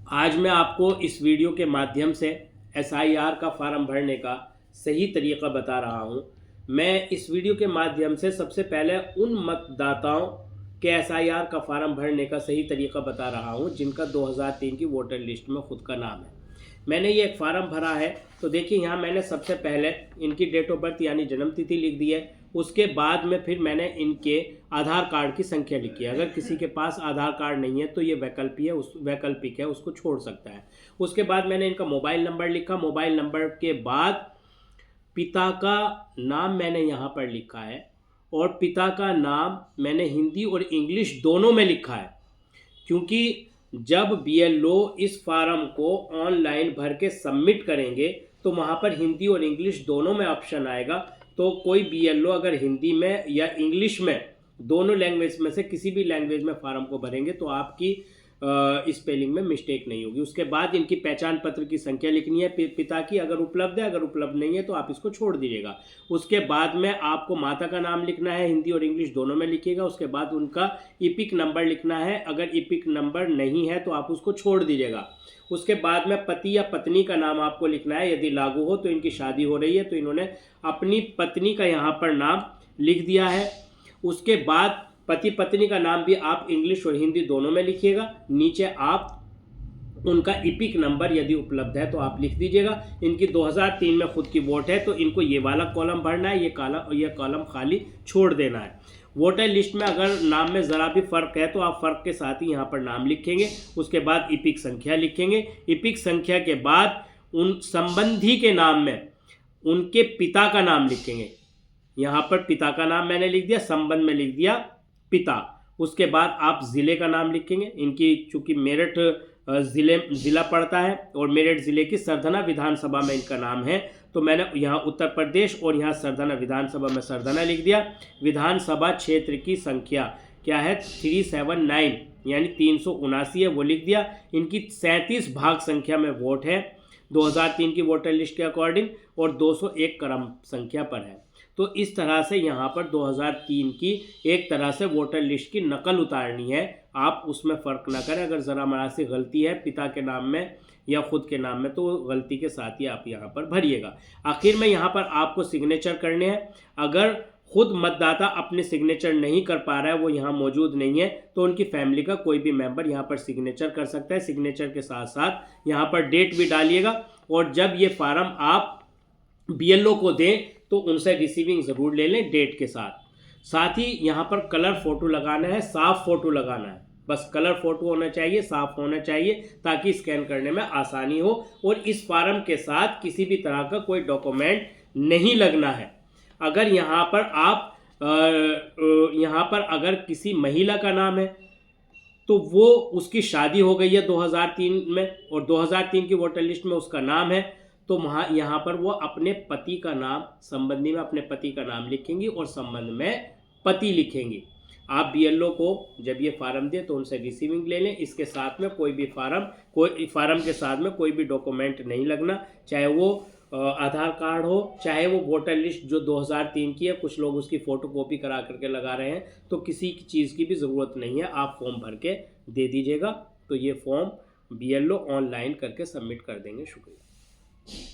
आज मैं आपको इस वीडियो के माध्यम से एसआईआर का फार्म भरने का सही तरीका बता रहा हूं। मैं इस वीडियो के माध्यम से सबसे पहले उन मतदाताओं के एसआईआर का फार्म भरने का सही तरीका बता रहा हूं जिनका 2003 की वोटर लिस्ट में खुद का नाम है। मैंने ये एक फार्म भरा है, तो देखिए यहाँ मैंने सबसे पहले इनकी डेट ऑफ बर्थ यानी जन्म तिथि लिख दी है। उसके बाद में फिर मैंने इनके आधार कार्ड की संख्या लिखी है। अगर किसी के पास आधार कार्ड नहीं है तो ये वैकल्पिक है, उसको छोड़ सकता है। उसके बाद मैंने इनका मोबाइल नंबर लिखा। मोबाइल नंबर के बाद पिता का नाम मैंने यहाँ पर लिखा है, और पिता का नाम मैंने हिंदी और इंग्लिश दोनों में लिखा है, क्योंकि जब बीएलओ इस फार्म को ऑनलाइन भर के सबमिट करेंगे तो वहाँ पर हिंदी और इंग्लिश दोनों में ऑप्शन आएगा। तो कोई बीएलओ अगर हिंदी में या इंग्लिश में, दोनों लैंग्वेज में से किसी भी लैंग्वेज में फार्म को भरेंगे तो आपकी स्पेलिंग में मिस्टेक नहीं होगी। उसके बाद इनकी पहचान पत्र की संख्या लिखनी है पिता की, अगर उपलब्ध है। अगर उपलब्ध नहीं है तो आप इसको छोड़ दीजिएगा। उसके बाद में आपको माता का नाम लिखना है, हिंदी और इंग्लिश दोनों में लिखिएगा। उसके बाद उनका ईपिक नंबर लिखना है। अगर ईपिक नंबर नहीं है तो आप उसको छोड़ दीजिएगा। उसके बाद में पति या पत्नी का नाम आपको लिखना है। यदि लागू हो तो इनकी शादी हो रही है तो इन्होंने अपनी पत्नी का यहाँ पर नाम लिख दिया है। उसके बाद पति पत्नी का नाम भी आप इंग्लिश और हिंदी दोनों में लिखिएगा। नीचे आप उनका ईपिक नंबर यदि उपलब्ध है तो आप लिख दीजिएगा। इनकी 2003 में खुद की वोट है तो इनको ये वाला कॉलम भरना है, ये कॉलम खाली छोड़ देना है। वोटर लिस्ट में अगर नाम में ज़रा भी फ़र्क है तो आप फ़र्क के साथ ही यहाँ पर नाम लिखेंगे। उसके बाद ईपिक संख्या लिखेंगे। ईपिक संख्या के बाद उन संबंधी के नाम में उनके पिता का नाम लिखेंगे। यहाँ पर पिता का नाम मैंने लिख दिया, संबंध में लिख दिया पिता। उसके बाद आप ज़िले का नाम लिखेंगे। इनकी चूँकि मेरठ ज़िला पड़ता है और मेरठ ज़िले की सरधना विधानसभा में इनका नाम है, तो मैंने यहाँ उत्तर प्रदेश और यहाँ सरधना विधानसभा में सरधना लिख दिया। विधानसभा क्षेत्र की संख्या क्या है, 379 यानी 379 है, वो लिख दिया। इनकी 37 भाग संख्या में वोट है 2003 की वोटर लिस्ट के अकॉर्डिंग, और 201 क्रम संख्या पर है। तो इस तरह से यहाँ पर 2003 की एक तरह से वोटर लिस्ट की नकल उतारनी है। आप उसमें फ़र्क ना करें। अगर ज़रा मरा सी गलती है पिता के नाम में या खुद के नाम में तो गलती के साथ ही आप यहाँ पर भरिएगा। आखिर में यहाँ पर आपको सिग्नेचर करने हैं। अगर खुद मतदाता अपने सिग्नेचर नहीं कर पा रहा है, वो यहाँ मौजूद नहीं है, तो उनकी फैमिली का कोई भी मेंबर यहाँ पर सिग्नेचर कर सकता है। सिग्नेचर के साथ साथ यहाँ पर डेट भी डालिएगा। और जब ये फार्म आप बीएलओ को दें तो उनसे रिसीविंग ज़रूर ले लें डेट के साथ ही यहाँ पर कलर फ़ोटो लगाना है, साफ़ फ़ोटो लगाना है। बस कलर फ़ोटो होना चाहिए, साफ़ होना चाहिए, ताकि स्कैन करने में आसानी हो। और इस फार्म के साथ किसी भी तरह का कोई डॉक्यूमेंट नहीं लगना है। अगर यहाँ पर अगर किसी महिला का नाम है तो वो उसकी शादी हो गई है 2003 में और 2003 की वोटर लिस्ट में उसका नाम है, तो यहाँ पर वो अपने पति का नाम, संबंधी में अपने पति का नाम लिखेंगी और संबंध में पति लिखेंगी। आप बीएलओ को जब ये फार्म दें तो उनसे रिसीविंग ले लें। इसके साथ में कोई फार्म के साथ में कोई भी डॉक्यूमेंट नहीं लगना, चाहे वो आधार कार्ड हो, चाहे वो वोटर लिस्ट जो 2003 की है। कुछ लोग उसकी फ़ोटोकॉपी करा करके लगा रहे हैं, तो किसी चीज़ की भी ज़रूरत नहीं है। आप फॉर्म भर के दे दीजिएगा, तो ये फॉर्म बीएलओ ऑनलाइन करके सबमिट कर देंगे। शुक्रिया।